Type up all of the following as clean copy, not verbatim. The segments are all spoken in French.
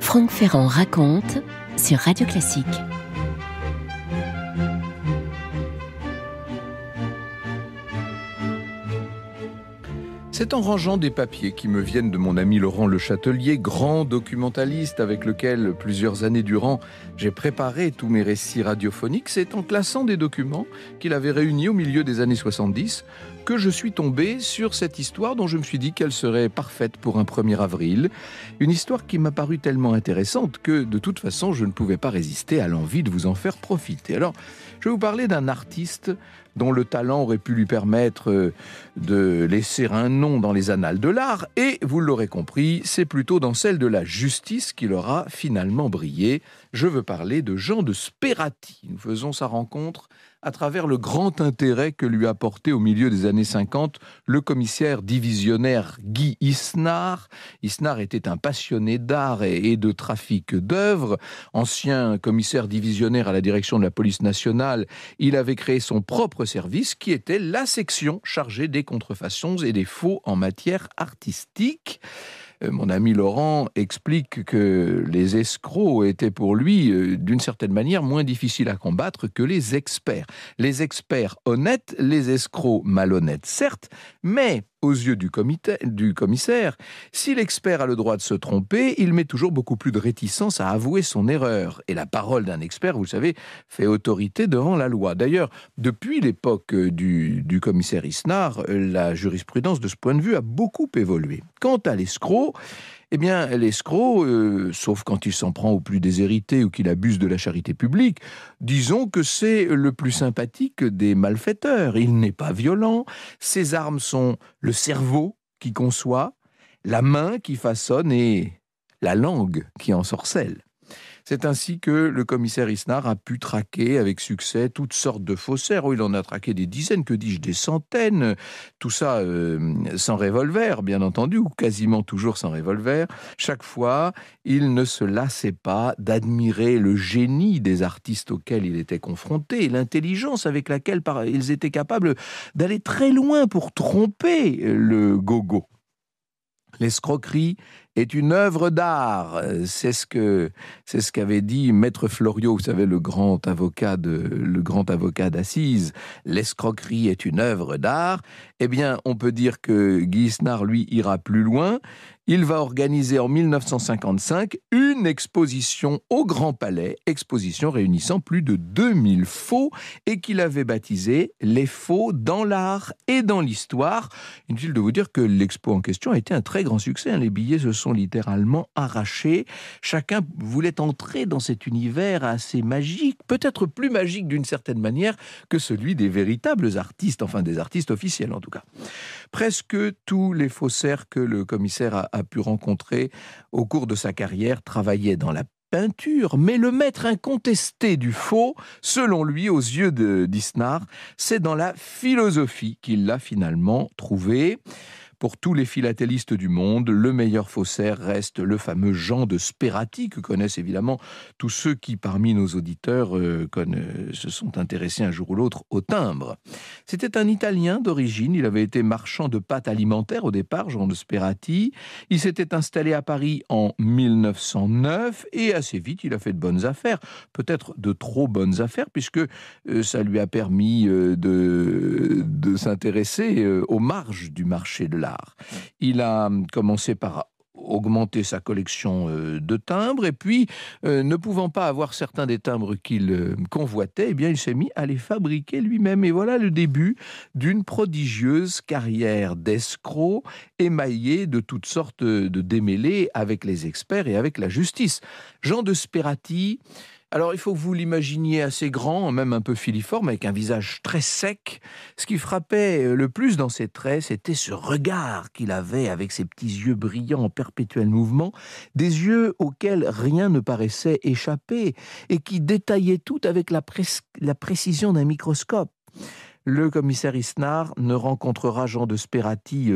Franck Ferrand raconte sur Radio Classique. C'est en rangeant des papiers qui me viennent de mon ami Laurent Le Chatelier, grand documentaliste avec lequel, plusieurs années durant, j'ai préparé tous mes récits radiophoniques. C'est en classant des documents qu'il avait réunis au milieu des années 70 que je suis tombé sur cette histoire dont je me suis dit qu'elle serait parfaite pour un 1er avril. Une histoire qui m'a paru tellement intéressante que, de toute façon, je ne pouvais pas résister à l'envie de vous en faire profiter. Alors, je vais vous parler d'un artiste dont le talent aurait pu lui permettre de laisser un nom dans les annales de l'art, et, vous l'aurez compris, c'est plutôt dans celle de la justice qu'il aura finalement brillé. Je veux parler de Jean de Sperati. Nous faisons sa rencontre à travers le grand intérêt que lui a porté au milieu des années 50 le commissaire divisionnaire Guy Isnard. Isnard était un passionné d'art et de trafic d'œuvres. Ancien commissaire divisionnaire à la direction de la police nationale, il avait créé son propre service qui était la section chargée des contrefaçons et des faux en matière artistique. Mon ami Laurent explique que les escrocs étaient pour lui, d'une certaine manière, moins difficiles à combattre que les experts. Les experts honnêtes, les escrocs malhonnêtes, certes, mais aux yeux du commissaire, si l'expert a le droit de se tromper, il met toujours beaucoup plus de réticence à avouer son erreur. Et la parole d'un expert, vous le savez, fait autorité devant la loi. D'ailleurs, depuis l'époque du commissaire Isnard, la jurisprudence de ce point de vue a beaucoup évolué. Quant à l'escroc, eh bien, l'escroc, sauf quand il s'en prend aux plus déshérités ou qu'il abuse de la charité publique, disons que c'est le plus sympathique des malfaiteurs. Il n'est pas violent, ses armes sont le cerveau qui conçoit, la main qui façonne et la langue qui ensorcelle. C'est ainsi que le commissaire Isnard a pu traquer avec succès toutes sortes de faussaires. Oh, il en a traqué des dizaines, que dis-je, des centaines. Tout ça sans revolver, bien entendu, ou quasiment toujours sans revolver. Chaque fois, il ne se lassait pas d'admirer le génie des artistes auxquels il était confronté, l'intelligence avec laquelle ils étaient capables d'aller très loin pour tromper le gogo. L'escroquerie est une œuvre d'art. C'est ce qu'avait dit Maître Floriot, vous savez, le grand avocat d'assises. L'escroquerie est une œuvre d'art. Eh bien, on peut dire que Guy Isnard, lui, ira plus loin. Il va organiser en 1955 une exposition au Grand Palais, exposition réunissant plus de 2000 faux et qu'il avait baptisé « Les faux dans l'art et dans l'histoire ». Inutile de vous dire que l'expo en question a été un très grand succès. Les billets se sont littéralement arrachés. Chacun voulait entrer dans cet univers assez magique, peut-être plus magique d'une certaine manière que celui des véritables artistes, enfin des artistes officiels en tout cas. Presque tous les faussaires que le commissaire a pu rencontrer au cours de sa carrière travaillaient dans la peinture, mais le maître incontesté du faux, selon lui, aux yeux d'Isnard, c'est dans la philosophie qu'il l'a finalement trouvé. Pour tous les philatélistes du monde, le meilleur faussaire reste le fameux Jean de Sperati, que connaissent évidemment tous ceux qui, parmi nos auditeurs, se sont intéressés un jour ou l'autre au timbre. C'était un Italien d'origine, il avait été marchand de pâtes alimentaires au départ, Jean de Sperati. Il s'était installé à Paris en 1909 et assez vite, il a fait de bonnes affaires, peut-être de trop bonnes affaires, puisque ça lui a permis de s'intéresser aux marges du marché de l'art. Il a commencé par augmenter sa collection de timbres et puis, ne pouvant pas avoir certains des timbres qu'il convoitait, eh bien, il s'est mis à les fabriquer lui-même. Et voilà le début d'une prodigieuse carrière d'escroc émaillée de toutes sortes de démêlés avec les experts et avec la justice. Jean de Sperati, alors il faut que vous l'imaginiez assez grand, même un peu filiforme, avec un visage très sec. Ce qui frappait le plus dans ses traits, c'était ce regard qu'il avait avec ses petits yeux brillants en perpétuel mouvement, des yeux auxquels rien ne paraissait échapper et qui détaillaient tout avec la précision d'un microscope. le commissaire Isnard ne rencontrera Jean de Sperati,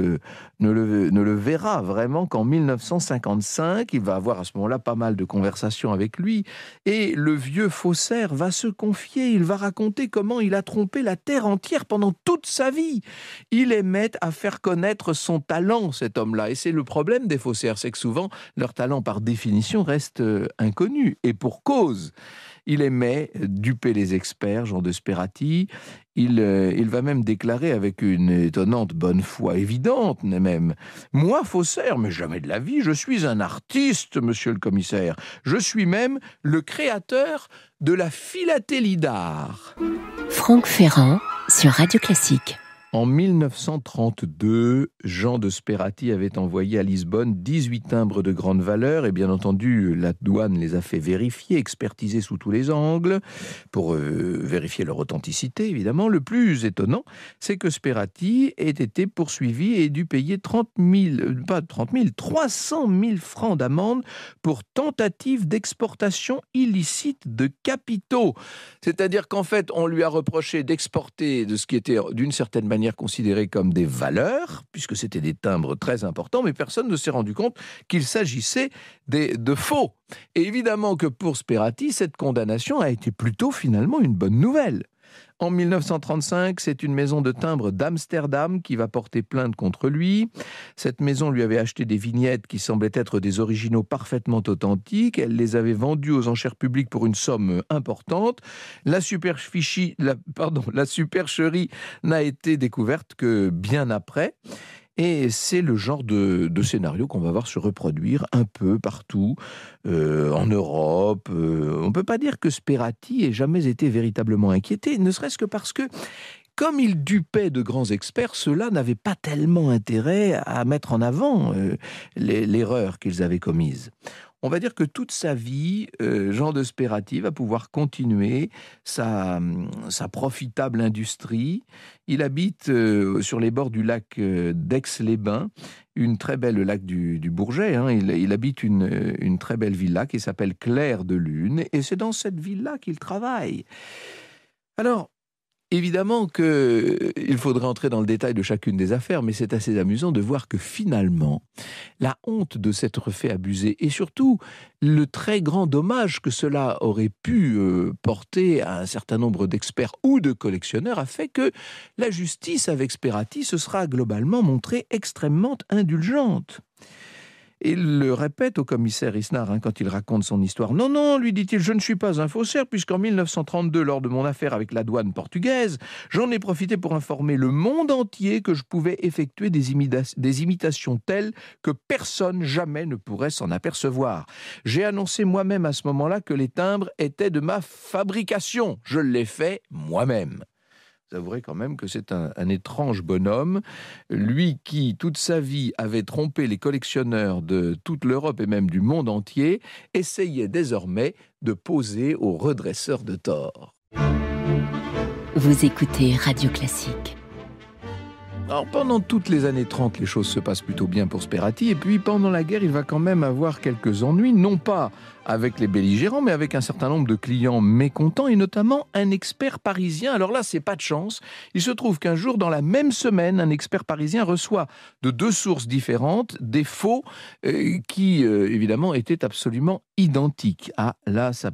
ne le verra vraiment qu'en 1955. Il va avoir à ce moment-là pas mal de conversations avec lui. Et le vieux faussaire va se confier, il va raconter comment il a trompé la terre entière pendant toute sa vie. Il aimait à faire connaître son talent, cet homme-là. Et c'est le problème des faussaires, c'est que souvent, leur talent, par définition, reste inconnu. Et pour cause. Il aimait duper les experts, Jean de Sperati. Il va même déclarer avec une étonnante bonne foi, évidente même, « Moi, faussaire, mais jamais de la vie, je suis un artiste, monsieur le commissaire. Je suis même le créateur de la philatélie d'art. » Franck Ferrand sur Radio Classique. En 1932, Jean de Sperati avait envoyé à Lisbonne 18 timbres de grande valeur et bien entendu, la douane les a fait vérifier, expertiser sous tous les angles pour vérifier leur authenticité, évidemment. Le plus étonnant, c'est que Sperati ait été poursuivi et dû payer 300 000 francs d'amende pour tentative d'exportation illicite de capitaux. C'est-à-dire qu'en fait, on lui a reproché d'exporter de ce qui était d'une certaine manière considérés comme des valeurs, puisque c'était des timbres très importants, mais personne ne s'est rendu compte qu'il s'agissait de faux. Et évidemment que pour Sperati, cette condamnation a été plutôt finalement une bonne nouvelle. En 1935, c'est une maison de timbres d'Amsterdam qui va porter plainte contre lui. Cette maison lui avait acheté des vignettes qui semblaient être des originaux parfaitement authentiques. Elle les avait vendues aux enchères publiques pour une somme importante. La supercherie n'a été découverte que bien après. Et c'est le genre de scénario qu'on va voir se reproduire un peu partout en Europe. On ne peut pas dire que Sperati ait jamais été véritablement inquiété, ne serait-ce que parce que, comme il dupait de grands experts, ceux-là n'avaient pas tellement intérêt à mettre en avant l'erreur qu'ils avaient commise. On va dire que toute sa vie, Jean de Sperati va pouvoir continuer sa profitable industrie. Il habite sur les bords du lac d'Aix-les-Bains, une très belle lac du Bourget. Il habite une très belle villa qui s'appelle Clair de Lune, et c'est dans cette villa qu'il travaille. Alors, évidemment qu'il faudrait entrer dans le détail de chacune des affaires, mais c'est assez amusant de voir que finalement, la honte de s'être fait abuser et surtout le très grand dommage que cela aurait pu porter à un certain nombre d'experts ou de collectionneurs a fait que la justice avec Sperati se sera globalement montrée extrêmement indulgente. Et il le répète au commissaire Isnard quand il raconte son histoire. « Non, non, lui dit-il, je ne suis pas un faussaire, puisqu'en 1932, lors de mon affaire avec la douane portugaise, j'en ai profité pour informer le monde entier que je pouvais effectuer des imitations telles que personne jamais ne pourrait s'en apercevoir. J'ai annoncé moi-même à ce moment-là que les timbres étaient de ma fabrication. Je l'ai fait moi-même. » Vous avouerez quand même que c'est un étrange bonhomme, lui qui, toute sa vie, avait trompé les collectionneurs de toute l'Europe et même du monde entier, essayait désormais de poser aux redresseurs de tort. Vous écoutez Radio Classique. Alors, pendant toutes les années 30, les choses se passent plutôt bien pour Sperati, et puis pendant la guerre, il va quand même avoir quelques ennuis, non pas avec les belligérants, mais avec un certain nombre de clients mécontents, et notamment un expert parisien. Alors là, c'est pas de chance. Il se trouve qu'un jour, dans la même semaine, un expert parisien reçoit de deux sources différentes des faux qui, évidemment, étaient absolument identiques. Ah, là, ça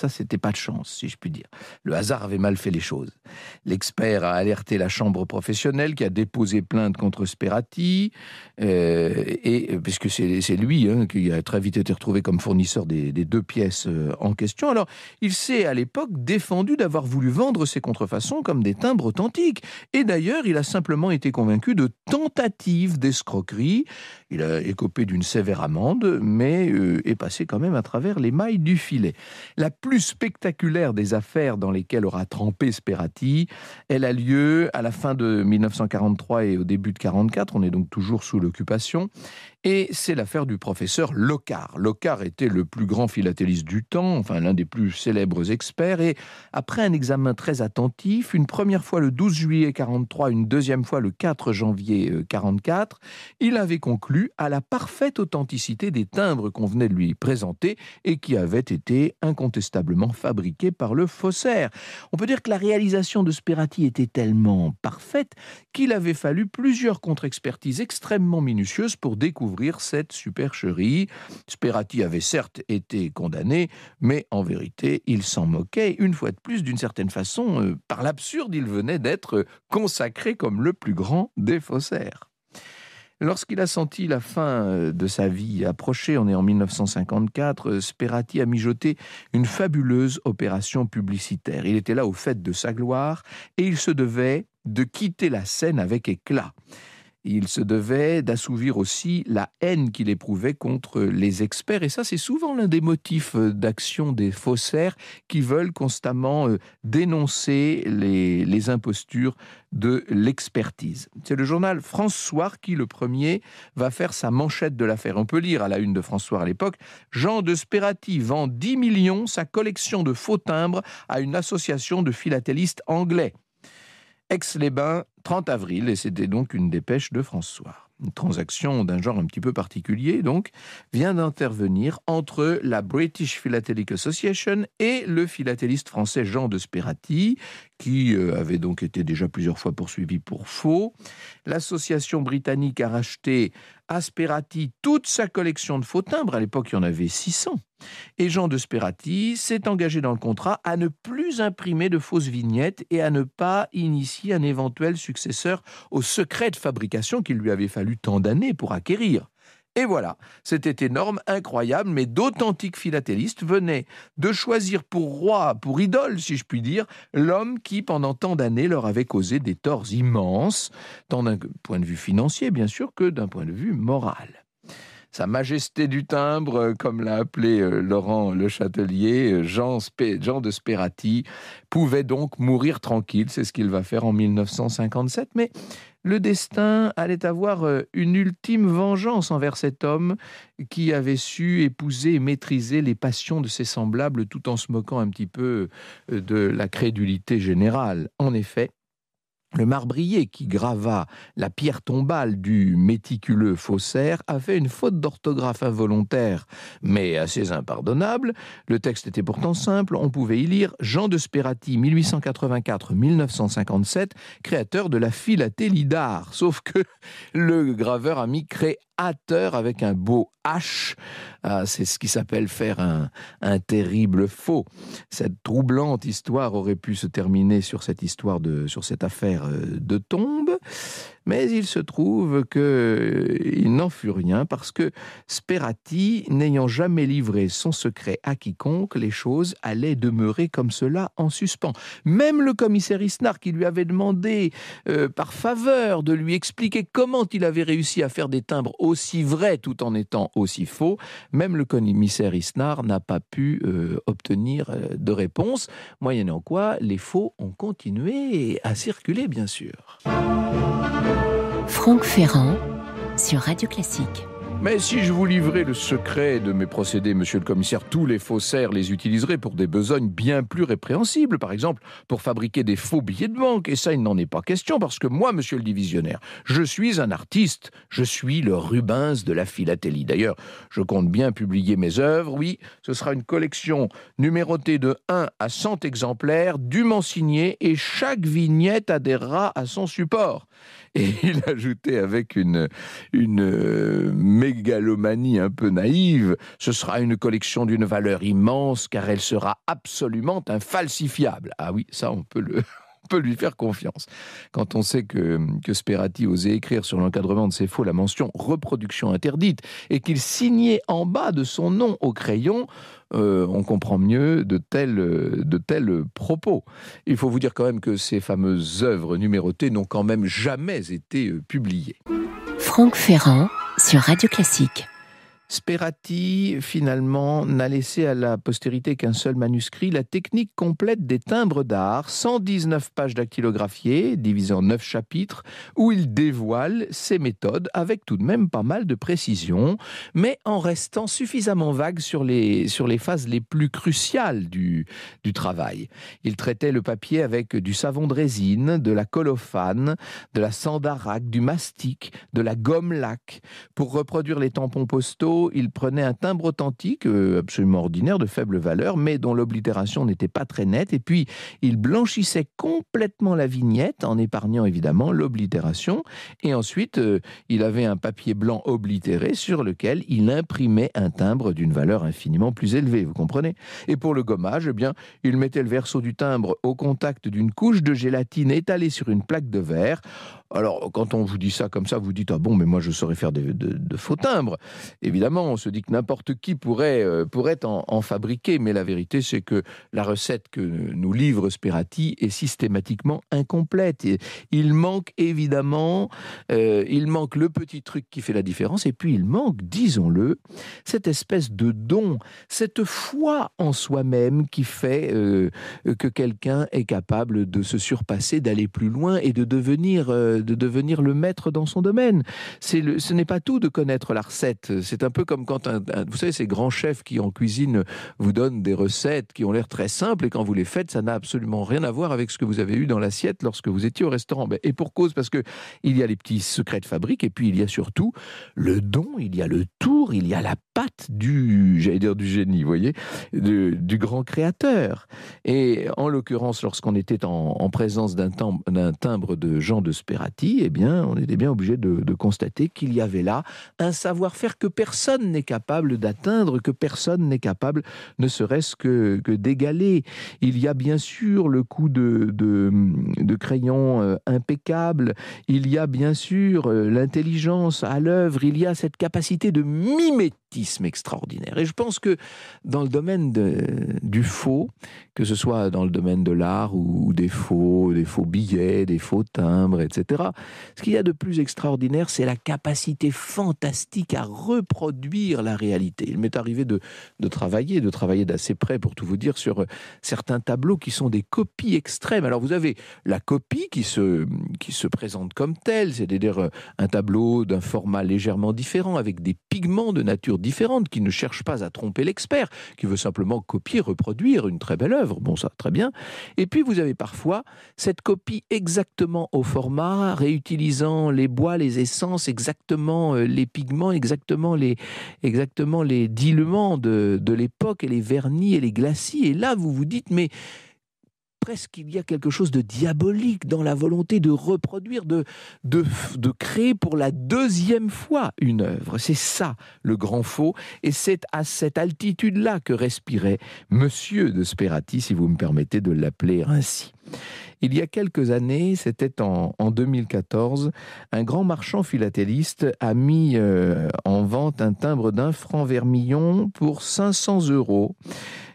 c'était pas de chance, si je puis dire. Le hasard avait mal fait les choses. L'expert a alerté la chambre professionnelle qui a déposé plainte contre Sperati, puisque c'est lui qui a très vite été retrouvé comme fournisseur des deux pièces en question. Alors, il s'est à l'époque défendu d'avoir voulu vendre ces contrefaçons comme des timbres authentiques. Et d'ailleurs, il a simplement été convaincu de tentatives d'escroquerie. Il a écopé d'une sévère amende, mais est passé quand même à travers les mailles du filet. La plus spectaculaire des affaires dans lesquelles aura trempé Sperati, elle a lieu à la fin de 1943 et au début de 1944. On est donc toujours sous l'occupation. Et c'est l'affaire du professeur Locard. Locard était le plus grand philatéliste du temps, enfin l'un des plus célèbres experts, et après un examen très attentif, une première fois le 12 juillet 43, une deuxième fois le 4 janvier 44, il avait conclu à la parfaite authenticité des timbres qu'on venait de lui présenter et qui avaient été incontestablement fabriqués par le faussaire. On peut dire que la réalisation de Sperati était tellement parfaite qu'il avait fallu plusieurs contre-expertises extrêmement minutieuses pour découvrir cette supercherie. Sperati avait certes été condamné, mais en vérité, il s'en moquait. Une fois de plus, d'une certaine façon, par l'absurde, il venait d'être consacré comme le plus grand des faussaires. Lorsqu'il a senti la fin de sa vie approcher, on est en 1954, Sperati a mijoté une fabuleuse opération publicitaire. Il était là au fait de sa gloire et il se devait de quitter la scène avec éclat. Il se devait d'assouvir aussi la haine qu'il éprouvait contre les experts. Et ça, c'est souvent l'un des motifs d'action des faussaires qui veulent constamment dénoncer les impostures de l'expertise. C'est le journal France Soir qui, le premier, va faire sa manchette de l'affaire. On peut lire à la une de France Soir à l'époque, « Jean de Sperati vend 10 millions sa collection de faux timbres à une association de philatélistes anglais. » Aix-les-Bains, 30 avril, et c'était donc une dépêche de France Soir. Une transaction d'un genre un petit peu particulier, donc, vient d'intervenir entre la British Philatelic Association et le philatéliste français Jean de Sperati, qui avait donc été déjà plusieurs fois poursuivi pour faux. L'association britannique a racheté à Sperati toute sa collection de faux timbres. À l'époque, il y en avait 600. Et Jean de Sperati s'est engagé dans le contrat à ne plus imprimer de fausses vignettes et à ne pas initier un éventuel successeur au secret de fabrication qu'il lui avait fallu tant d'années pour acquérir. Et voilà, c'était énorme, incroyable, mais d'authentiques philatélistes venaient de choisir pour roi, pour idole, si je puis dire, l'homme qui, pendant tant d'années, leur avait causé des torts immenses, tant d'un point de vue financier, bien sûr, que d'un point de vue moral. Sa majesté du timbre, comme l'a appelé Laurent Le Chatelier, Jean de Sperati, pouvait donc mourir tranquille. C'est ce qu'il va faire en 1957. Mais le destin allait avoir une ultime vengeance envers cet homme qui avait su épouser et maîtriser les passions de ses semblables tout en se moquant un petit peu de la crédulité générale. En effet, le marbrier qui grava la pierre tombale du méticuleux faussaire a fait une faute d'orthographe involontaire, mais assez impardonnable. Le texte était pourtant simple, on pouvait y lire « Jean de Sperati, 1884-1957, créateur de la philatélie d'art ». Sauf que le graveur a mis « créateur » avec un beau H. Ah, c'est ce qui s'appelle faire un terrible faux. Cette troublante histoire aurait pu se terminer sur cette affaire de tombe, mais il se trouve qu'il n'en fut rien parce que Sperati, n'ayant jamais livré son secret à quiconque, les choses allaient demeurer comme cela en suspens. Même le commissaire Isnard qui lui avait demandé par faveur de lui expliquer comment il avait réussi à faire des timbres aussi vrais tout en étant aussi faux, même le commissaire Isnard n'a pas pu obtenir de réponse, moyennant quoi les faux ont continué à circuler, bien sûr. Franck Ferrand sur Radio Classique. Mais si je vous livrais le secret de mes procédés, monsieur le commissaire, tous les faussaires les utiliseraient pour des besognes bien plus répréhensibles. Par exemple, pour fabriquer des faux billets de banque. Et ça, il n'en est pas question, parce que moi, monsieur le divisionnaire, je suis un artiste. Je suis le Rubens de la philatélie. D'ailleurs, je compte bien publier mes œuvres. Oui, ce sera une collection numérotée de 1 à 100 exemplaires, dûment signée, et chaque vignette adhérera à son support. Et il ajoutait avec une mégalomanie un peu naïve, ce sera une collection d'une valeur immense car elle sera absolument infalsifiable. Ah oui, ça on peut lui faire confiance. Quand on sait que Sperati osait écrire sur l'encadrement de ses faux la mention « reproduction interdite » et qu'il signait en bas de son nom au crayon, on comprend mieux de tels propos. Il faut vous dire quand même que ces fameuses œuvres numérotées n'ont quand même jamais été publiées. Franck Ferrand sur Radio Classique. Sperati, finalement, n'a laissé à la postérité qu'un seul manuscrit, la technique complète des timbres d'art, 119 pages dactylographiées, divisées en 9 chapitres, où il dévoile ses méthodes avec tout de même pas mal de précision, mais en restant suffisamment vague sur les phases les plus cruciales du travail. Il traitait le papier avec du savon de résine, de la colophane, de la sandaraque, du mastic, de la gomme laque. Pour reproduire les tampons postaux, il prenait un timbre authentique, absolument ordinaire, de faible valeur, mais dont l'oblitération n'était pas très nette. Et puis, il blanchissait complètement la vignette, en épargnant évidemment l'oblitération. Et ensuite, il avait un papier blanc oblitéré sur lequel il imprimait un timbre d'une valeur infiniment plus élevée, vous comprenez ? Et pour le gommage, eh bien, il mettait le verso du timbre au contact d'une couche de gélatine étalée sur une plaque de verre. Alors, quand on vous dit ça comme ça, vous dites « Ah bon, mais moi je saurais faire de faux timbres ». Évidemment, on se dit que n'importe qui pourrait en fabriquer, mais la vérité c'est que la recette que nous livre Sperati est systématiquement incomplète. Et il manque évidemment, il manque le petit truc qui fait la différence, et puis il manque, disons-le, cette espèce de don, cette foi en soi-même qui fait que quelqu'un est capable de se surpasser, d'aller plus loin et de devenir le maître dans son domaine. Ce n'est pas tout de connaître la recette. C'est un peu comme quand vous savez, ces grands chefs qui en cuisine vous donnent des recettes qui ont l'air très simples et quand vous les faites, ça n'a absolument rien à voir avec ce que vous avez eu dans l'assiette lorsque vous étiez au restaurant. Et pour cause, parce que il y a les petits secrets de fabrique et puis il y a surtout le don, il y a le tour, il y a la patte du génie, vous voyez, du grand créateur. Et en l'occurrence, lorsqu'on était en présence d'un timbre de Jean de Sperati, eh bien, on était bien obligé de constater qu'il y avait là un savoir-faire que personne n'est capable d'atteindre, que personne n'est capable, ne serait-ce que d'égaler. Il y a bien sûr le coup de crayon impeccable, il y a bien sûr l'intelligence à l'œuvre, il y a cette capacité de mimétisme extraordinaire. Et je pense que dans le domaine du faux, que ce soit dans le domaine de l'art ou des faux billets, des faux timbres, etc., ce qu'il y a de plus extraordinaire, c'est la capacité fantastique à reproduire la réalité. Il m'est arrivé de travailler d'assez près, pour tout vous dire, sur certains tableaux qui sont des copies extrêmes. Alors vous avez la copie qui se présente comme telle, c'est-à-dire un tableau d'un format légèrement différent, avec des pigments de nature différente, qui ne cherche pas à tromper l'expert, qui veut simplement copier, reproduire une très belle œuvre. Bon, ça, très bien. Et puis vous avez parfois cette copie exactement au format, réutilisant les bois, les essences, exactement les pigments, exactement les diluants de l'époque, et les vernis et les glacis. Et là, vous vous dites, mais presque il y a quelque chose de diabolique dans la volonté de reproduire, de créer pour la deuxième fois une œuvre. C'est ça le grand faux, et c'est à cette altitude-là que respirait Monsieur de Sperati, si vous me permettez de l'appeler ainsi. Il y a quelques années, c'était en 2014, un grand marchand philatéliste a mis en vente un timbre d'1 franc vermillon pour 500 €.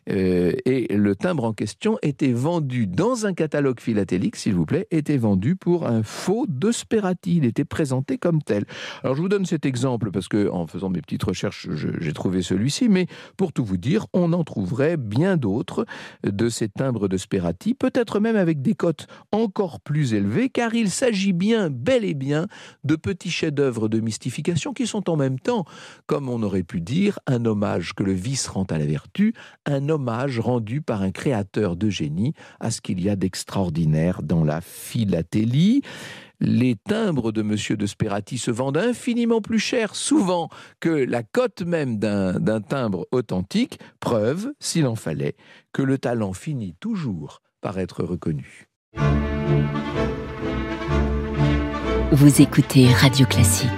Et le timbre en question était vendu dans un catalogue philatélique, s'il vous plaît, était vendu pour un faux de Sperati. Il était présenté comme tel. Alors je vous donne cet exemple parce que, en faisant mes petites recherches, j'ai trouvé celui-ci, mais pour tout vous dire, on en trouverait bien d'autres de ces timbres de Sperati, peut-être même avec des cotes encore plus élevées, car il s'agit bien, bel et bien, de petits chefs-d'œuvre de mystification qui sont en même temps, comme on aurait pu dire, un hommage que le vice rend à la vertu, un hommage rendu par un créateur de génie à ce qu'il y a d'extraordinaire dans la philatélie. Les timbres de Monsieur de Sperati se vendent infiniment plus cher, souvent, que la cote même d'un timbre authentique, preuve, s'il en fallait, que le talent finit toujours par être reconnu. Vous écoutez Radio Classique.